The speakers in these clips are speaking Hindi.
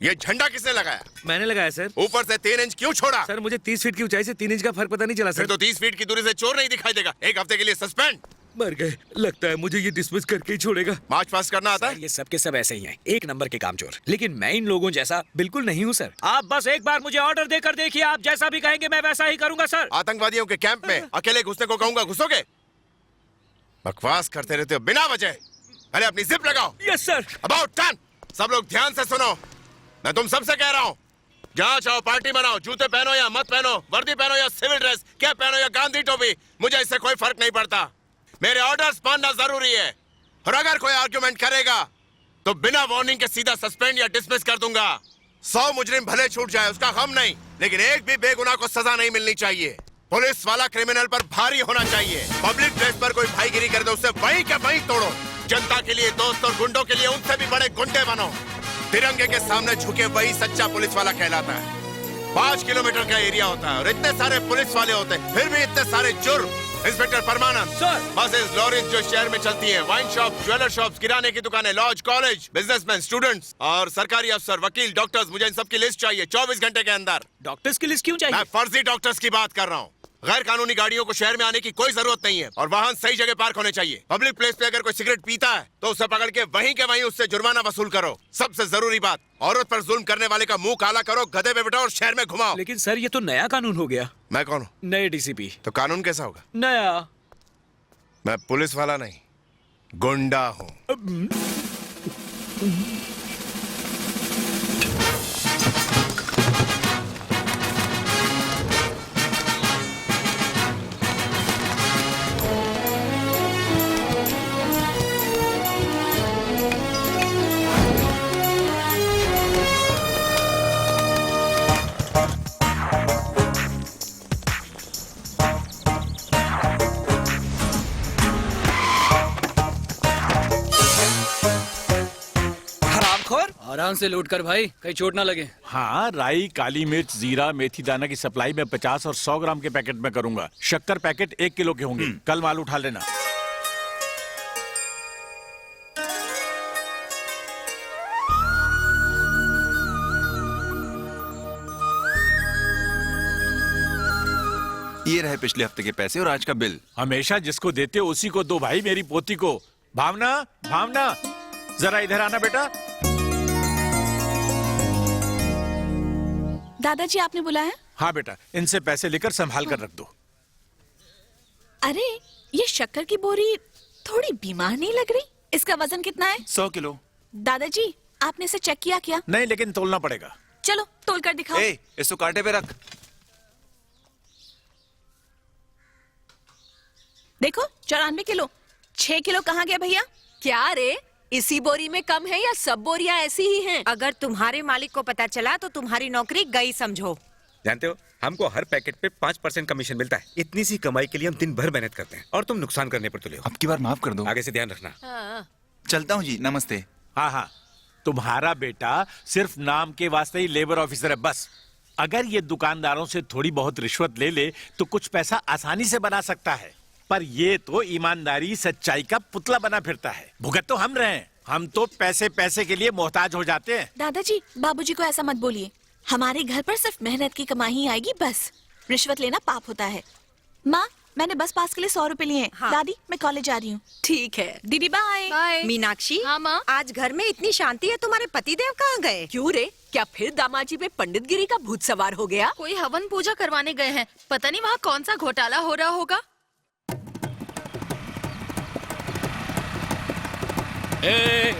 ये झंडा किसने लगाया? मैंने लगाया सर। ऊपर से 3 इंच क्यों छोड़ा? सर मुझे 30 फीट की ऊंचाई से 3 इंच का फर्क पता नहीं चला फिर सर। तो 30 फीट की दूरी से चोर नहीं दिखाई देगा। 1 हफ्ते के लिए सस्पेंड। मर गए, लगता है मुझे ये डिसमिस करके ही छोड़ेगा। मार्च पास करना आता है? ये सब के सब ऐसे ही हैं, एक नंबर के कामचोर। लेकिन मैं इन लोगों जैसा बिल्कुल नहीं हूँ सर। आप बस एक बार मुझे ऑर्डर देकर देखिए, आप जैसा भी कहेंगे मैं वैसा ही करूंगा सर। आतंकवादियों के कैंप में अकेले घुसने को कहूंगा, घुसोगे? बकवास करते रहते हो बिना वजह। पहले अपनी जिप लगाओ। Yes sir. About turn. सब लोग ध्यान से सुनो, मैं तुम सबसे कह रहा हूँ, जहाँ चाहो पार्टी बनाओ, जूते पहनो या मत पहनो, वर्दी पहनो या सिविल ड्रेस, क्या पहनो या गांधी टोपी, मुझे इससे कोई फर्क नहीं पड़ता। मेरे ऑर्डर्स मानना जरूरी है, और अगर कोई आर्ग्यूमेंट करेगा तो बिना वार्निंग के सीधा सस्पेंड या डिसमिस कर दूंगा। 100 मुजरिम भले छूट जाए उसका गम नहीं, लेकिन एक भी बेगुनाह को सजा नहीं मिलनी चाहिए। पुलिस वाला क्रिमिनल पर भारी होना चाहिए। पब्लिक प्लेस पर कोई भाईगिरी करे तो उसे वहीं के वहीं तोड़ो। जनता के लिए दोस्त और गुंडों के लिए उनसे भी बड़े गुंडे बनो। तिरंगे के सामने झुके वही सच्चा पुलिस वाला कहलाता है। 5 किलोमीटर का एरिया होता है और इतने सारे पुलिस वाले होते हैं, फिर भी इतने सारे जुर्म। इंस्पेक्टर परमानंद सर। बसेस, लॉरीज जो शहर में चलती हैं, वाइन शॉप, ज्वेलर शॉप्स, किराने की दुकानें, लॉज, कॉलेज, बिजनेसमैन, स्टूडेंट्स और सरकारी अफसर, वकील, डॉक्टर्स, मुझे इन सब की लिस्ट चाहिए 24 घंटे के अंदर। डॉक्टर्स की लिस्ट क्यों मैं चाहिए? फर्जी डॉक्टर्स की बात कर रहा हूँ। गैर कानूनी गाड़ियों को शहर में आने की कोई जरूरत नहीं है और वाहन सही जगह पार्क होने चाहिए। पब्लिक प्लेस पे अगर कोई सिगरेट पीता है तो उसे पकड़ के वहीं उससे जुर्माना वसूल करो। सबसे जरूरी बात, औरत पर जुल्म करने वाले का मुंह काला करो, गधे पे बिठाओ और शहर में घुमाओ। लेकिन सर ये तो नया कानून हो गया। मैं कौन हूँ? नए डीसीपी। तो कानून कैसा होगा? नया। मैं पुलिस वाला नहीं, गुंडा हूँ। आराम से लूट कर भाई, कहीं चोट ना लगे। हाँ, राई, काली मिर्च, जीरा, मेथी दाना की सप्लाई में 50 और 100 ग्राम के पैकेट में करूंगा। शक्कर पैकेट 1 किलो के होंगे। कल माल उठा लेना। ये रहे पिछले हफ्ते के पैसे और आज का बिल। हमेशा जिसको देते हो उसी को दो भाई, मेरी पोती को। भावना, भावना, जरा इधर आना बेटा। दादाजी आपने बुलाया? हाँ बेटा, इनसे पैसे लेकर संभाल कर रख दो। अरे ये शक्कर की बोरी थोड़ी बीमार नहीं लग रही? इसका वजन कितना है? 100 किलो। दादाजी आपने इसे चेक किया क्या? नहीं, लेकिन तोलना पड़ेगा। चलो तोल कर दिखाओ। ए, इसको कांटे पे रख। देखो 94 किलो। 6 किलो कहाँ गया भैया? क्या रे, इसी बोरी में कम है या सब बोरियां ऐसी ही हैं? अगर तुम्हारे मालिक को पता चला तो तुम्हारी नौकरी गई समझो। जानते हो हमको हर पैकेट पे 5% कमीशन मिलता है। इतनी सी कमाई के लिए हम दिन भर मेहनत करते हैं और तुम नुकसान करने पर तुले हो। अब की बार माफ कर दो। आगे से ध्यान रखना। हाँ। चलता हूँ जी, नमस्ते। हाँ हाँ, तुम्हारा बेटा सिर्फ नाम के वास्ते ही लेबर ऑफिसर है बस। अगर ये दुकानदारों से थोड़ी बहुत रिश्वत ले ले तो कुछ पैसा आसानी से बना सकता है, पर ये तो ईमानदारी सच्चाई का पुतला बना फिरता है। भुगत तो हम रहे हैं, हम तो पैसे पैसे के लिए मोहताज हो जाते हैं। दादाजी बाबूजी को ऐसा मत बोलिए। हमारे घर पर सिर्फ मेहनत की कमाई ही आएगी बस। रिश्वत लेना पाप होता है। माँ मैंने बस पास के लिए 100 रुपए लिए हैं। हाँ। दादी मैं कॉलेज जा रही हूँ। ठीक है दीदी बाय। बाय। मीनाक्षी, हाँ माँ? आज घर में इतनी शांति है, तुम्हारे पतिदेव कहाँ गए? क्यों रे, क्या फिर दामाजी पे पंडितगिरी का भूत सवार हो गया? कोई हवन पूजा करवाने गए हैं, पता नहीं वहाँ कौन सा घोटाला हो रहा होगा।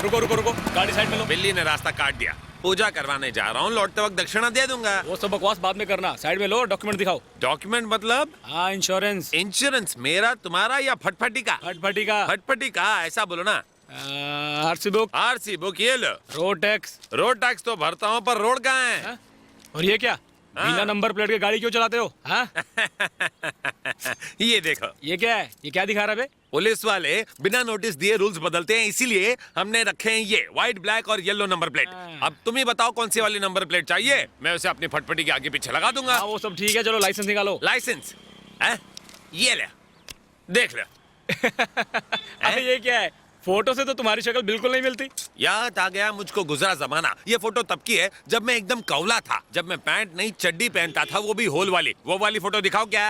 रुको रुको रुको, गाड़ी साइड में लो। बिल्ली ने रास्ता काट दिया। पूजा करवाने जा रहा हूँ, लौटते वक्त दक्षिणा दे दूंगा। वो सब बकवास बाद में करना, साइड में लो, डॉक्यूमेंट दिखाओ। डॉक्यूमेंट मतलब? हाँ, इंश्योरेंस। इंश्योरेंस मेरा, तुम्हारा या फटफटी का? फटफटी का। फटफटी का, ऐसा बोलो ना। RC book. आरसी बुक ये लो। Road tax. रोड टैक्स तो भरता हूँ, पर रोड कहाँ है? हाँ? और ये क्या, बिना नंबर प्लेट के गाड़ी क्यों चलाते हो? हाँ? ये देखो। ये क्या है, ये क्या दिखा रहा है? पुलिस वाले बिना नोटिस दिए रूल्स बदलते हैं, इसीलिए हमने रखे हैं ये व्हाइट, ब्लैक और येलो नंबर प्लेट। अब तुम ही बताओ कौन सी वाली नंबर प्लेट चाहिए, मैं उसे अपनी फटफटी के आगे पीछे लगा दूंगा। वो सब ठीक है, चलो लाइसेंस निकालो। लाइसेंस? ये ले, देख लो। अरे ये क्या है, फोटो से तो तुम्हारी शक्ल बिल्कुल नहीं मिलती। याद आ गया मुझको गुजरा जमाना। ये फोटो तब की है जब मैं एकदम कौला था, जब मैं पैंट नहीं चड्डी पहनता था, वो भी होल वाली। वो वाली फोटो दिखाओ क्या?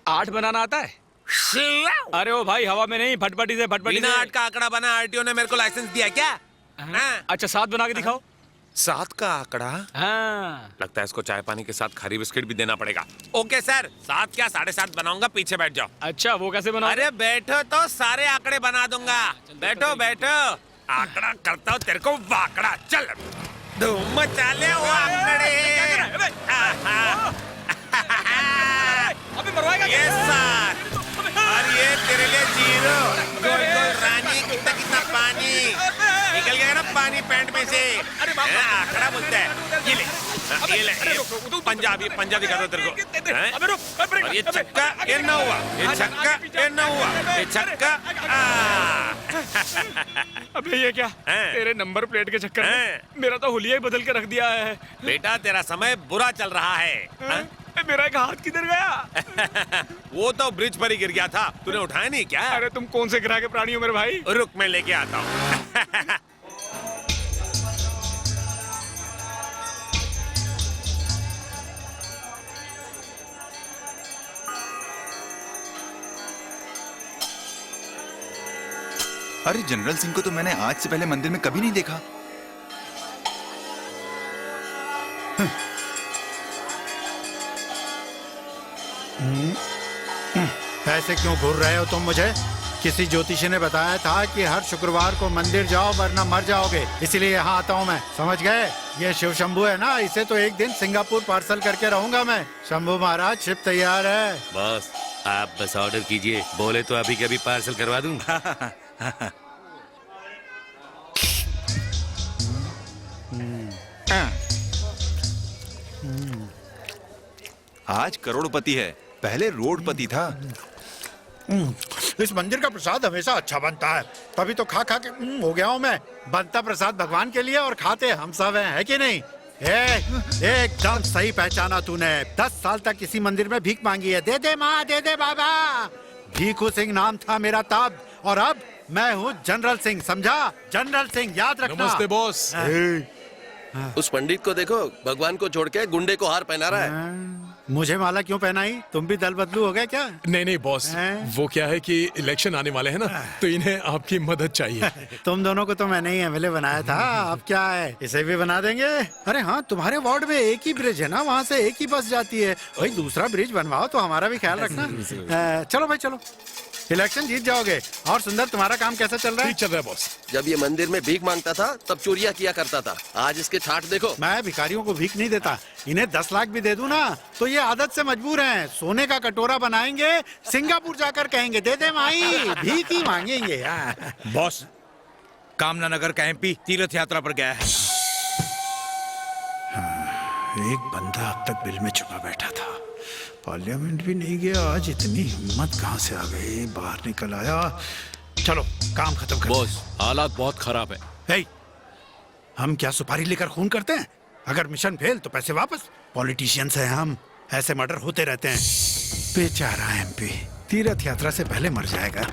8 बनाना आता है? अरे ओ भाई, हवा में नहीं, फटफटी से फटफटी बिना से। 8 का आंकड़ा बना आरटीओ ने मेरे को लाइसेंस दिया क्या? हाँ। अच्छा 7 बना के दिखाओ। 7 का आंकड़ा? हाँ। लगता है इसको चाय पानी के साथ खारी बिस्किट भी देना पड़ेगा। ओके सर, 7 क्या 7.5 बनाऊंगा, पीछे बैठ जाओ। अच्छा वो कैसे बनाओ? अरे बैठो तो सारे आंकड़े बना दूंगा। बैठो बैठो, आंकड़ा करता हूँ तेरे को वाकड़ा। चल धूम मचा ले वो आंकड़े। अबे मरवाएगा ये सर, और ये तेरे लिए जीरो। गोल गोल रानी, कितना कितना पानी निकल गया ना पानी पैंट में से। आंकड़ा बोलता है। ये ले, ये ले, ये पंजाबी पंजाबी कर दो तेरे को। हैं? और ये छक्का, ये न हुआ, ये छक्का, ये न हुआ, ये छक्का। अबे ये क्या? तेरे नंबर प्लेट के चक्कर में मेरा तो हुलिया ही बदल के रख दिया है। बेटा तेरा समय बुरा चल रहा है। मेरा एक हाथ किधर गया? वो तो ब्रिज पर ही गिर गया था, तूने उठाया नहीं क्या? अरे तुम कौन से ग्रह के प्राणी हो मेरे भाई? रुक मैं लेके आता हूँ। अरे जनरल सिंह को तो मैंने आज से पहले मंदिर में कभी नहीं देखा। ऐसे क्यों घूर रहे हो तुम मुझे? किसी ज्योतिषी ने बताया था कि हर शुक्रवार को मंदिर जाओ वरना मर जाओगे, इसीलिए यहाँ आता हूँ मैं। समझ गए? ये शिव शंभू है ना, इसे तो एक दिन सिंगापुर पार्सल करके रहूंगा मैं। शंभू महाराज, शिप तैयार है। बॉस आप बस ऑर्डर कीजिए, बोले तो अभी के अभी पार्सल करवा दूं। आज करोड़पति है, पहले रोडपति था। इस मंदिर का प्रसाद हमेशा अच्छा बनता है, तभी तो खा खा के हो गया हूँ मैं। बनता प्रसाद भगवान के लिए और खाते हम सब हैं, है कि नहीं? एकदम सही पहचाना तूने। 10 साल तक किसी मंदिर में भीख मांगी है। दे दे माँ, दे दे बाबा। भीखू सिंह नाम था मेरा तब, और अब मैं हूँ जनरल सिंह, समझा? जनरल सिंह, याद रखना। नमस्ते बॉस। उस पंडित को देखो, भगवान को छोड़ के गुंडे को हार पहना रहा है। मुझे माला क्यों पहनाई? तुम भी दल बदलू हो गए क्या? नहीं बॉस, वो क्या है कि इलेक्शन आने वाले हैं ना, तो इन्हें आपकी मदद चाहिए। तुम दोनों को तो मैंने ही एमएलए बनाया था, अब क्या है, इसे भी बना देंगे। अरे हाँ, तुम्हारे वार्ड में एक ही ब्रिज है ना, वहाँ से एक ही बस जाती है। भाई दूसरा ब्रिज बनवाओ तो हमारा भी ख्याल रखना। चलो भाई चलो, इलेक्शन जीत जाओगे। और सुंदर, तुम्हारा काम कैसा चल रहा है? ठीक चल रहा है बॉस। जब ये मंदिर में भीख मांगता था तब चोरियां किया करता था, आज इसके ठाठ देखो। मैं भिखारियों को भीख नहीं देता, इन्हें 10 लाख भी दे दूं ना तो ये आदत से मजबूर हैं। सोने का कटोरा बनाएंगे, सिंगापुर जाकर कहेंगे दे दे माई, भीख ही मांगेंगे। बॉस, कामना नगर का एमपी तीर्थ यात्रा पर गया है। एक बंदा अब तक बिल में छुपा बैठा था, पार्लियामेंट भी नहीं गया, आज इतनी हिम्मत कहाँ से आ गई, बाहर निकल आया। चलो काम खत्म कर। बॉस हालात बहुत खराब है। हे, हम क्या सुपारी लेकर खून करते हैं? अगर मिशन फेल तो पैसे वापस। पॉलिटिशियंस हैं हम, ऐसे मर्डर होते रहते हैं। बेचारा एमपी तीर्थ यात्रा से पहले मर जाएगा।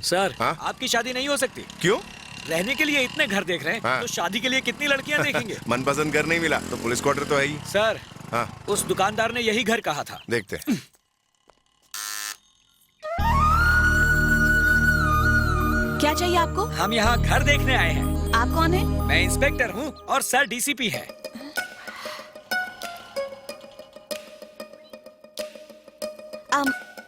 सर, हाँ? आपकी शादी नहीं हो सकती। क्यों? रहने के लिए इतने घर देख रहे हैं, हाँ। तो शादी के लिए कितनी लड़कियां देखेंगे? मनपसंद घर नहीं मिला तो पुलिस क्वार्टर तो है ही। सर, हाँ, उस दुकानदार ने यही घर कहा था। देखते हैं। क्या चाहिए आपको? हम यहाँ घर देखने आए हैं। आप कौन है? मैं इंस्पेक्टर हूँ और सर डीसीपी है।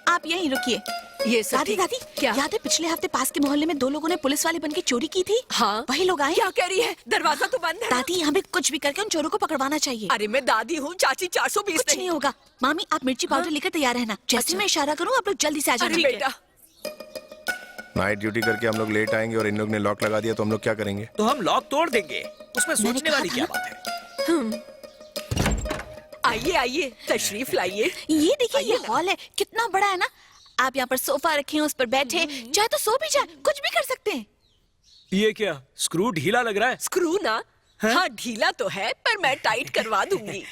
आप यहीं रुकिए। ये सब दादी ठीक- दादी, क्या? याद है पिछले हफ्ते पास के मोहल्ले में 2 लोगों ने पुलिस वाले बन के चोरी की थी? हाँ। वही लोग आए। क्या कह रही है? दरवाजा तो बंद है। दादी, हमें कुछ भी करके उन चोरों को पकड़वाना चाहिए। अरे मैं दादी हूँ, चाची 420 कुछ नहीं होगा। मामी, आप मिर्ची पाउडर लेकर तैयार रहना। जैसे मैं इशारा करूँ आप लोग जल्दी से आ जाना। अरे बेटा, नाइट ड्यूटी करके हम लोग लेट आएंगे और इन लोग ने लॉक लगा दिया तो हम लोग क्या करेंगे? तो हम लॉक तोड़ देंगे, उसमें मैंने सोचने कहा वाली था क्या ना। बात है? आइए आइए, तशरीफ लाइए। ये देखिए, ये हॉल है, कितना बड़ा है ना। आप यहाँ पर सोफा रखे हैं, उस पर बैठे, चाहे तो सो भी जाए, कुछ भी कर सकते हैं। ये क्या, स्क्रू ढीला लग रहा है? स्क्रू ना? हाँ ढीला तो है, पर मैं टाइट करवा दूंगी।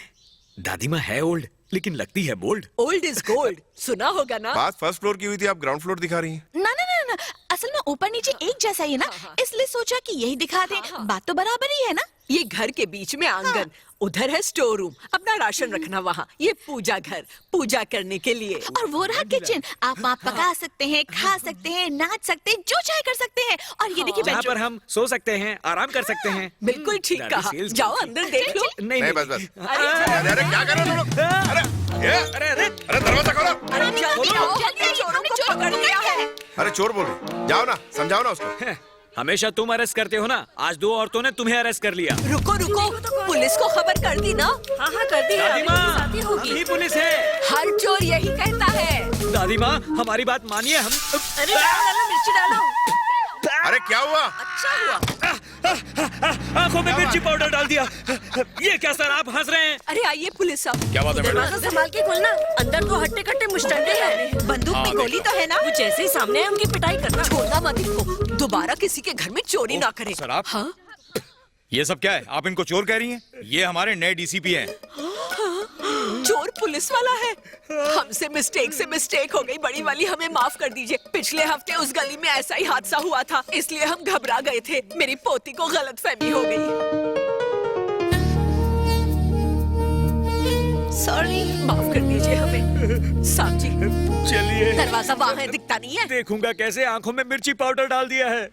दादी माँ है ओल्ड लेकिन लगती है बोल्ड। ओल्ड इज गोल्ड, सुना होगा ना। बात फर्स्ट फ्लोर की हुई थी, आप ग्राउंड फ्लोर दिखा रही हैं। ना ना ना ना, असल में ऊपर नीचे एक जैसा ही है ना, इसलिए सोचा कि यही दिखा दें। बात तो बराबर ही है ना। ये घर के बीच में आंगन, उधर है स्टोर रूम, अपना राशन रखना वहाँ। ये पूजा घर, पूजा करने के लिए। और वो रहा किचन, आप वहाँ पका सकते हैं, खा सकते हैं, नाच सकते हैं, जो चाहे कर सकते हैं। और ये देखिए जहाँ बेडरूम। पर हम सो सकते हैं, आराम कर सकते हैं। बिल्कुल ठीक दादी कहा। सेल्स जाओ करती। अंदर देख लो। नहीं नहीं बस बस। अरे क्या कर रहे हो तुम लोग? अरे दरवाजा खोलो। अरे जल्दी आओ, चोरों को पकड़ लिया है। अरे चोर बोल रही, जाओ ना, समझाओ ना उसको। हमेशा तुम अरेस्ट करते हो ना, आज 2 औरतों ने तुम्हें अरेस्ट कर लिया। रुको रुको, पुलिस को खबर कर दी ना? हाँ हाँ कर दी दादी माँ, है। हम ही पुलिस है। हर चोर यही कहता है। दादी माँ, हमारी बात मानिए। हम अरे डालो मिर्ची डालो। अरे क्या हुआ? अच्छा हुआ। आंखों में मिर्ची पाउडर डाल दिया। ये क्या सर, आप हंस रहे हैं? अरे आइए पुलिस साहब। क्या बात है मैडम? दरवाजा संभाल के खोलना, अंदर तो हट्टे कट्टे मुस्टंडे हैं। बंदूक में गोली तो है ना? वो जैसे ही सामने है उनकी पिटाई करना। छोड़ना मत इनको, दोबारा किसी के घर में चोरी ना करे। सर आप? हाँ? ये सब क्या है? आप इनको चोर कह रही हैं? ये हमारे नए डीसीपी हैं। चोर पुलिस वाला है। हमसे मिस्टेक हो गई बड़ी वाली, हमें माफ कर दीजिए। पिछले हफ्ते उस गली में ऐसा ही हादसा हुआ था, इसलिए हम घबरा गए थे। मेरी पोती को गलतफहमी हो गई। सॉरी, माफ कर दीजिए हमें। साहब जी चलिए। दरवाजा वहाँ है, दिखता नहीं है। देखूंगा कैसे, आंखों में मिर्ची पाउडर डाल दिया है।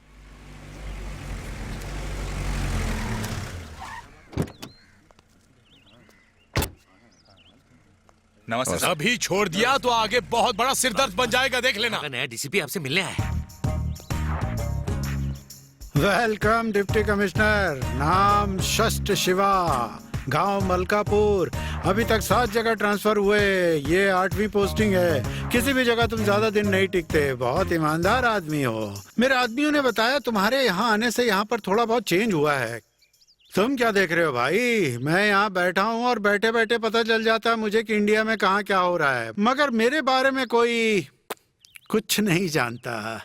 नमस्ते सर। अभी छोड़ दिया तो आगे बहुत बड़ा सिरदर्द बन जाएगा, देख लेना। नया डीसीपी आपसे मिलने आया है। Welcome deputy commissioner. नाम शस्ट शिवा, गांव मलकापुर। अभी तक 7 जगह ट्रांसफर हुए, ये 8वीं पोस्टिंग है। किसी भी जगह तुम ज्यादा दिन नहीं टिकते, बहुत ईमानदार आदमी हो। मेरे आदमियों ने बताया तुम्हारे यहाँ आने से यहाँ पर थोड़ा बहुत चेंज हुआ है। तुम क्या देख रहे हो भाई? मैं यहाँ बैठा हूँ और बैठे बैठे पता चल जाता है मुझे कि इंडिया में कहाँ क्या हो रहा है, मगर मेरे बारे में कोई कुछ नहीं जानता।